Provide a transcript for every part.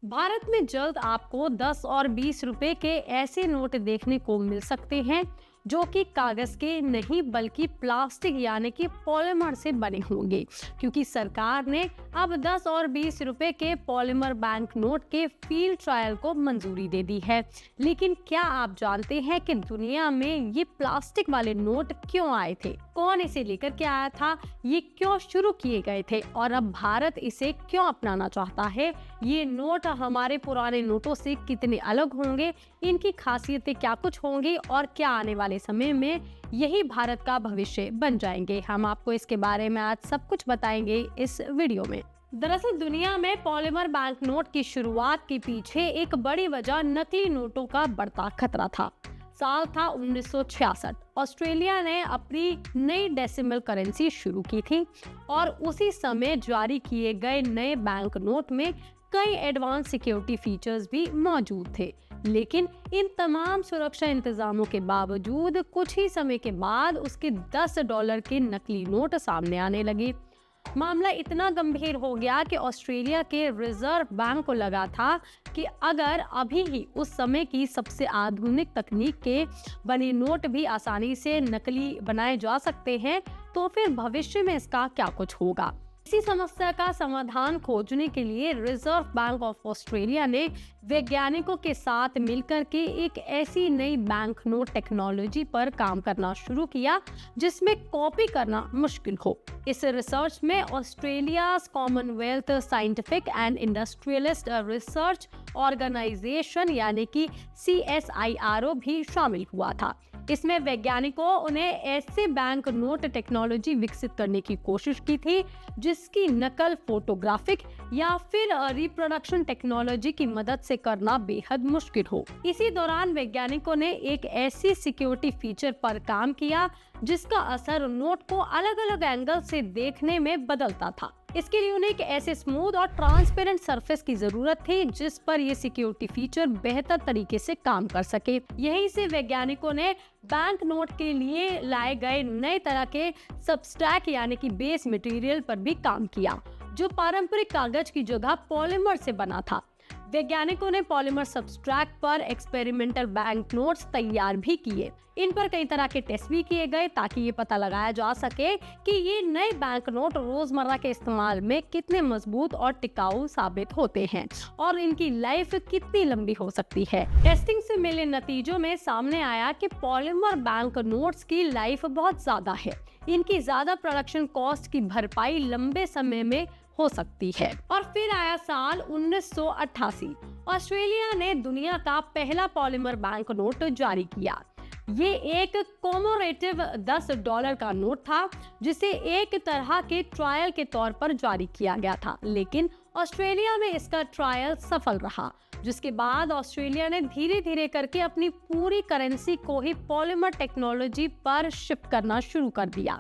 भारत में जल्द आपको 10 और 20 रुपए के ऐसे नोट देखने को मिल सकते हैं जो कि कागज के नहीं बल्कि प्लास्टिक यानी कि पॉलीमर से बने होंगे, क्योंकि सरकार ने अब 10 और 20 रुपए के पॉलीमर बैंक नोट के फील्ड ट्रायल को मंजूरी दे दी है। लेकिन क्या आप जानते हैं कि दुनिया में ये प्लास्टिक वाले नोट क्यों आए थे, कौन इसे लेकर के आया था, ये क्यों शुरू किए गए थे और अब भारत इसे क्यों अपनाना चाहता है, ये नोट हमारे पुराने नोटों से कितने अलग होंगे, इनकी खासियतें क्या कुछ होंगी और क्या आने वाले समय में यही भारत का भविष्य बन जाएंगे। हम आपको इसके बारे में आज सब कुछ बताएंगे इस वीडियो में। दरअसल दुनिया में पॉलीमर बैंक नोट की शुरुआत के पीछे एक बड़ी वजह नकली नोटों का बढ़ता खतरा था। साल था 1966। ऑस्ट्रेलिया ने अपनी नई डेसिमल करेंसी शुरू की थी और उसी समय जारी किए गए नए बैंक नोट में कई एडवांस सिक्योरिटी फीचर्स भी मौजूद थे। लेकिन इन तमाम सुरक्षा इंतजामों के बावजूद कुछ ही समय के बाद उसके $10 के नकली नोट सामने आने लगे। मामला इतना गंभीर हो गया कि ऑस्ट्रेलिया के रिजर्व बैंक को लगा था कि अगर अभी ही उस समय की सबसे आधुनिक तकनीक के बने नोट भी आसानी से नकली बनाए जा सकते हैं, तो फिर भविष्य में इसका क्या कुछ होगा। इसी समस्या का समाधान खोजने के लिए रिजर्व बैंक ऑफ ऑस्ट्रेलिया ने वैज्ञानिकों के साथ मिलकर के एक ऐसी नई बैंक नोट टेक्नोलॉजी पर काम करना शुरू किया जिसमें कॉपी करना मुश्किल हो। इस रिसर्च में Australia commonwealth scientific and industrialist research organisation यानी कि CSIRO भी शामिल हुआ था। इसमें वैज्ञानिकों ने ऐसे बैंक नोट टेक्नोलॉजी विकसित करने की कोशिश की थी जिसकी नकल फोटोग्राफिक या फिर रिप्रोडक्शन टेक्नोलॉजी की मदद से करना बेहद मुश्किल हो। इसी दौरान वैज्ञानिकों ने एक ऐसी सिक्योरिटी फीचर पर काम किया जिसका असर नोट को अलग अलग एंगल से देखने में बदलता था। इसके लिए उन्हें एक ऐसे स्मूथ और ट्रांसपेरेंट सरफेस की जरूरत थी जिस पर यह सिक्योरिटी फीचर बेहतर तरीके से काम कर सके। यहीं से वैज्ञानिकों ने बैंक नोट के लिए लाए गए नए तरह के सबस्ट्रैक यानी कि बेस मटेरियल पर भी काम किया, जो पारंपरिक कागज की जगह पॉलीमर से बना था। वैज्ञानिकों ने पॉलीमर सब्सट्रैक्ट पर एक्सपेरिमेंटल बैंक नोट्स तैयार भी किए। इन पर कई तरह के टेस्ट भी किए गए ताकि ये पता लगाया जा सके कि ये नए बैंक नोट रोजमर्रा के इस्तेमाल में कितने मजबूत और टिकाऊ साबित होते हैं और इनकी लाइफ कितनी लंबी हो सकती है। टेस्टिंग से मिले नतीजों में सामने आया कि पॉलीमर बैंक नोट्स की लाइफ बहुत ज्यादा है। इनकी ज्यादा प्रोडक्शन कॉस्ट की भरपाई लंबे समय में हो सकती है। और फिर आया साल 1988। ऑस्ट्रेलिया ने दुनिया का पहला पॉलीमर बैंक नोट जारी किया। ये एक कॉमोरेटिव $10 का नोट था जिसे एक तरह के ट्रायल के तौर पर जारी किया गया था, लेकिन ऑस्ट्रेलिया में इसका ट्रायल सफल रहा, जिसके बाद ऑस्ट्रेलिया ने धीरे धीरे करके अपनी पूरी करेंसी को ही पॉलीमर टेक्नोलॉजी पर शिफ्ट करना शुरू कर दिया।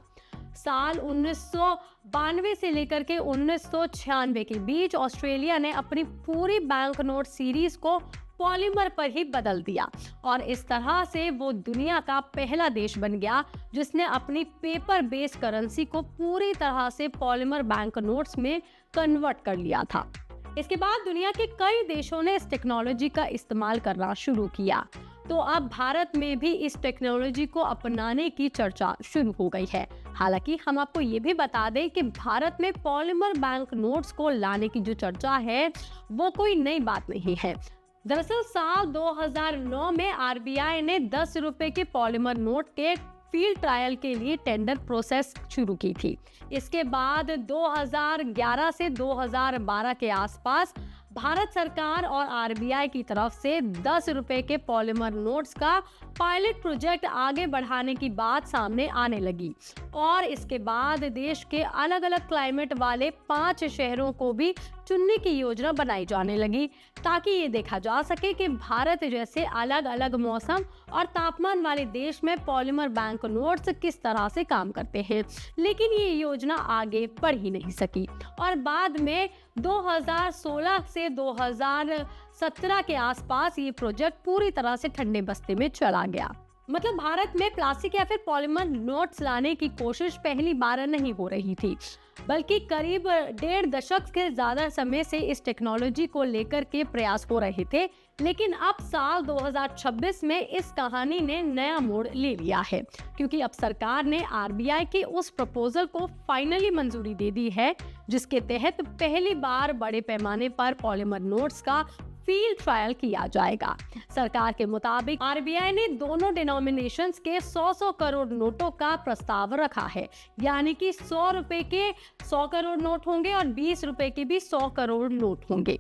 साल 1992 से लेकर के 1996 के बीच ऑस्ट्रेलिया ने अपनी पूरी बैंक नोट सीरीज को पॉलीमर पर ही बदल दिया और इस तरह से वो दुनिया का पहला देश बन गया जिसने अपनी पेपर बेस्ड करेंसी को पूरी तरह से पॉलीमर बैंक नोट्स में कन्वर्ट कर लिया था। इसके बाद दुनिया के कई देशों ने इस टेक्नोलॉजी का इस्तेमाल करना शुरू किया, तो अब भारत में भी इस टेक्नोलॉजी को अपनाने की चर्चा शुरू हो गई है। हालांकि हम आपको ये भी बता दें कि भारत में पॉलीमर बैंक नोट्स को लाने की जो चर्चा है वो कोई नई बात नहीं है। दरअसल साल 2009 में RBI ने 10 रुपए के पॉलीमर नोट के फील्ड ट्रायल के लिए टेंडर प्रोसेस शुरू की थी। इसके बाद 2011 से 2012 के आसपास भारत सरकार और RBI की तरफ से 10 रुपए के पॉलीमर नोट्स का पायलट प्रोजेक्ट आगे बढ़ाने की बात सामने आने लगी और इसके बाद देश के अलग अलग क्लाइमेट वाले 5 शहरों को भी चुनने की योजना बनाई जाने लगी ताकि ये देखा जा सके कि भारत जैसे अलग अलग मौसम और तापमान वाले देश में पॉलीमर बैंक नोट्स किस तरह से काम करते हैं। लेकिन ये योजना आगे बढ़ ही नहीं सकी और बाद में 2016 से 2017 के आसपास ये प्रोजेक्ट पूरी तरह से ठंडे बस्ते में चला गया। मतलब भारत में प्लास्टिक या फिर पॉलीमर नोट्स लाने की कोशिश पहली बार नहीं हो रही थी, बल्कि करीब 1.5 दशक के ज्यादा समय से इस टेक्नोलॉजी को लेकर के प्रयास हो रहे थे। लेकिन अब साल 2026 में इस कहानी ने नया मोड़ ले लिया है, क्योंकि अब सरकार ने आरबीआई के उस प्रपोजल को फाइनली मंजूरी दे दी है, जिसके तहत पहली बार बड़े पैमाने पर पॉलीमर नोट्स का फील्ड ट्रायल किया जाएगा। सरकार के मुताबिक आरबीआई ने दोनों डिनोमिनेशंस के 100 करोड़ नोटों का प्रस्ताव रखा है, यानी कि 100 रुपए के 100 करोड़ नोट होंगे और 20 रुपए के भी 100 करोड़ नोट होंगे।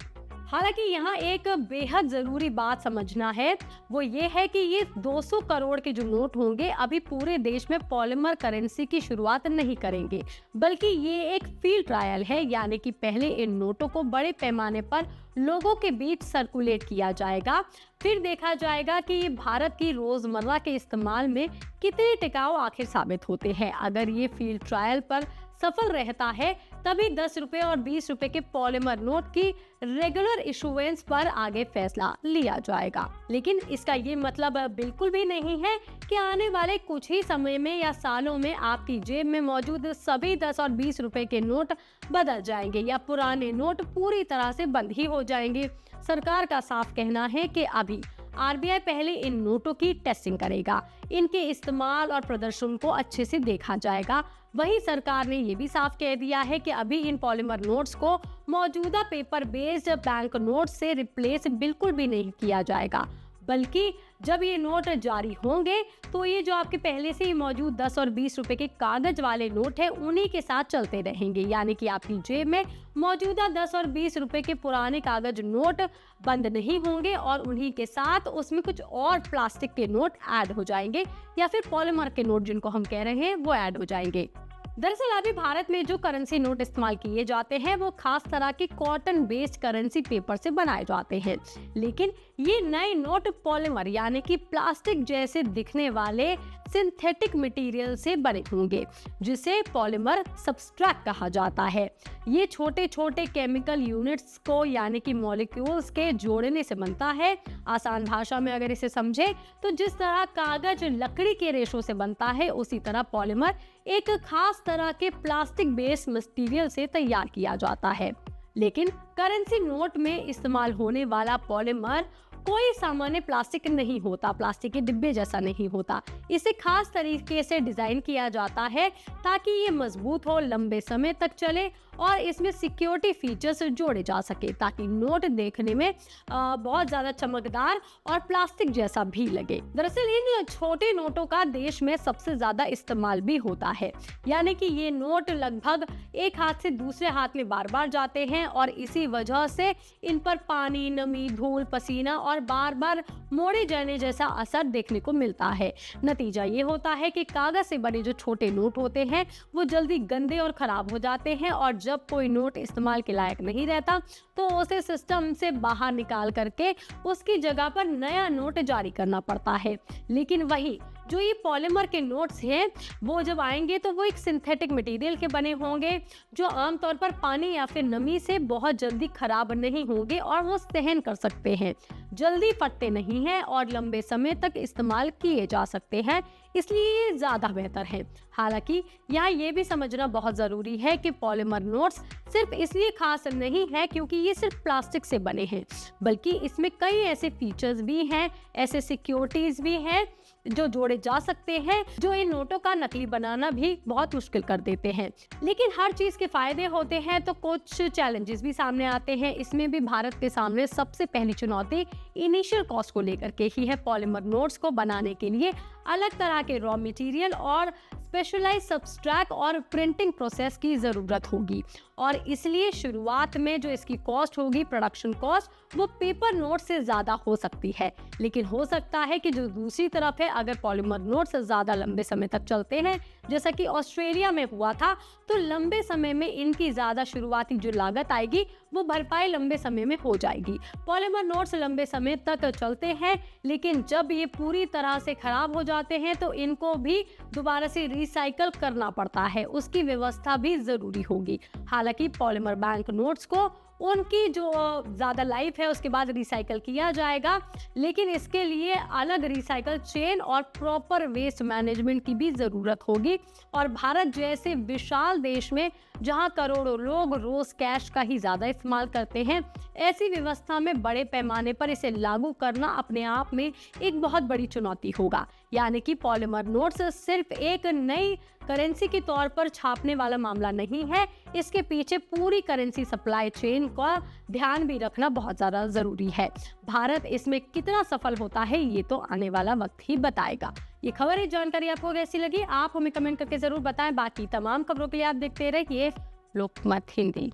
हालांकि यहाँ एक बेहद जरूरी बात समझना है, वो ये है कि ये 200 करोड़ के जो नोट होंगे अभी पूरे देश में पॉलीमर करेंसी की शुरुआत नहीं करेंगे, बल्कि ये एक फील्ड ट्रायल है, यानी कि पहले इन नोटों को बड़े पैमाने पर लोगों के बीच सर्कुलेट किया जाएगा, फिर देखा जाएगा कि ये भारत की रोजमर्रा के इस्तेमाल में कितने टिकाऊ आखिर साबित होते हैं। अगर ये फील्ड ट्रायल पर सफल रहता है तभी 10 रुपए और 20 रुपए के पॉलीमर नोट की रेगुलर इशुएंस पर आगे फैसला लिया जाएगा। लेकिन इसका ये मतलब बिल्कुल भी नहीं है कि आने वाले कुछ ही समय में या सालों में आपकी जेब में मौजूद सभी 10 और 20 रुपए के नोट बदल जाएंगे या पुराने नोट पूरी तरह से बंद ही हो जाएंगे। सरकार का साफ कहना है कि अभी आरबीआई पहले इन नोटों की टेस्टिंग करेगा, इनके इस्तेमाल और प्रदर्शन को अच्छे से देखा जाएगा। वहीं सरकार ने ये भी साफ कह दिया है कि अभी इन पॉलीमर नोट्स को मौजूदा पेपर बेस्ड बैंक नोट्स से रिप्लेस बिल्कुल भी नहीं किया जाएगा, बल्कि जब ये नोट जारी होंगे तो ये जो आपके पहले से ही मौजूद 10 और 20 रुपए के कागज वाले नोट है उन्हीं के साथ चलते रहेंगे, यानी कि आपकी जेब में मौजूदा 10 और 20 रुपए के पुराने कागज नोट बंद नहीं होंगे और उन्हीं के साथ उसमें कुछ और प्लास्टिक के नोट ऐड हो जाएंगे या फिर पॉलीमर के नोट जिनको हम कह रहे हैं वो ऐड हो जाएंगे। दरअसल अभी भारत में जो करेंसी नोट इस्तेमाल किए जाते हैं वो खास तरह के कॉटन बेस्ड करेंसी पेपर से बनाए जाते हैं, लेकिन ये नए नोट पॉलीमर यानी कि प्लास्टिक जैसे दिखने वाले सिंथेटिक मटेरियल से बने होंगे, जिसे पॉलीमर सब्सट्रैक्ट कहा जाता है। ये छोटे छोटे केमिकल यूनिट्स को यानी कि मॉलिक्यूल्स के जोड़ने से बनता है। आसान भाषा में अगर इसे समझे तो जिस तरह कागज लकड़ी के रेशों से बनता है, उसी तरह पॉलीमर एक खास तरह के प्लास्टिक बेस्ड मटेरियल से तैयार किया जाता है। लेकिन करेंसी नोट में इस्तेमाल होने वाला पॉलीमर कोई सामान्य प्लास्टिक नहीं होता, प्लास्टिक के डिब्बे जैसा नहीं होता। इसे खास तरीके से डिजाइन किया जाता है ताकि ये मजबूत हो, लंबे समय तक चले और इसमें सिक्योरिटी फीचर्स जोड़े जा सके ताकि नोट देखने में बहुत ज्यादा चमकदार और प्लास्टिक जैसा भी लगे। दरअसल इन छोटे नोटों का देश में सबसे ज्यादा इस्तेमाल भी होता है, यानी कि ये नोट लगभग एक हाथ से दूसरे हाथ में बार बार जाते हैं और इसी वजह से इन पर पानी, नमी, धूल, पसीना और बार बार मोड़े जाने जैसा असर देखने को मिलता है। नतीजा ये होता है कि कागज से बने जो छोटे नोट होते हैं वो जल्दी गंदे और खराब हो जाते हैं और जब कोई नोट इस्तेमाल के लायक नहीं रहता तो उसे सिस्टम से बाहर निकाल करके उसकी जगह पर नया नोट जारी करना पड़ता है। लेकिन वही जो ये पॉलीमर के नोट्स हैं वो जब आएंगे तो वो एक सिंथेटिक मटेरियल के बने होंगे जो आमतौर पर पानी या फिर नमी से बहुत जल्दी खराब नहीं होंगे और वो सहन कर सकते हैं, जल्दी फटते नहीं हैं और लंबे समय तक इस्तेमाल किए जा सकते हैं, इसलिए ये ज्यादा बेहतर है। हालांकि यहाँ ये भी समझना बहुत जरूरी है कि पॉलीमर नोट्स सिर्फ इसलिए खास नहीं है क्योंकि ये सिर्फ प्लास्टिक से बने हैं, बल्कि इसमें कई ऐसे फीचर्स भी हैं, ऐसे सिक्योरिटीज भी हैं जो जोड़े जा सकते हैं जो इन नोटों का नकली बनाना भी बहुत मुश्किल कर देते हैं। लेकिन हर चीज के फायदे होते हैं तो कुछ चैलेंजेस भी सामने आते हैं। इसमें भी भारत के सामने सबसे पहली चुनौती इनिशियल कॉस्ट को लेकर के ही है। पॉलीमर नोट्स को बनाने के लिए अलग तरह के रॉ मटेरियल और स्पेशलाइज सब्सट्रैक्ट और प्रिंटिंग प्रोसेस की जरूरत होगी और इसलिए शुरुआत में जो इसकी कॉस्ट होगी, प्रोडक्शन कॉस्ट, वो पेपर नोट से ज्यादा हो सकती है। लेकिन हो सकता है कि जो दूसरी तरफ है, अगर पॉलीमर नोट्स ज्यादा लंबे समय तक चलते हैं जैसा कि ऑस्ट्रेलिया में हुआ था, तो लंबे समय में इनकी ज्यादा शुरुआती जो लागत आएगी वो भरपाई लंबे समय में हो जाएगी। पॉलीमर नोट्स लंबे समय तक चलते हैं, लेकिन जब ये पूरी तरह से खराब हो जाते हैं तो इनको भी दोबारा से रिसाइकल करना पड़ता है, उसकी व्यवस्था भी जरूरी होगी। हालांकि पॉलीमर बैंक नोट्स को उनकी जो ज़्यादा लाइफ है उसके बाद रिसाइकल किया जाएगा, लेकिन इसके लिए अलग रिसाइकल चेन और प्रॉपर वेस्ट मैनेजमेंट की भी ज़रूरत होगी। और भारत जैसे विशाल देश में जहां करोड़ों लोग रोज कैश का ही ज़्यादा इस्तेमाल करते हैं, ऐसी व्यवस्था में बड़े पैमाने पर इसे लागू करना अपने आप में एक बहुत बड़ी चुनौती होगा। यानी कि पॉलीमर नोट्स सिर्फ एक नई करेंसी के तौर पर छापने वाला मामला नहीं है, इसके पीछे पूरी करेंसी सप्लाई चेन का ध्यान भी रखना बहुत ज़्यादा ज़रूरी है। भारत इसमें कितना सफल होता है ये तो आने वाला वक्त ही बताएगा। ये खबर है, जानकारी आपको कैसी लगी आप हमें कमेंट करके ज़रूर बताएं। बाकी तमाम खबरों के लिए आप देखते रहिए लोकमत हिंदी।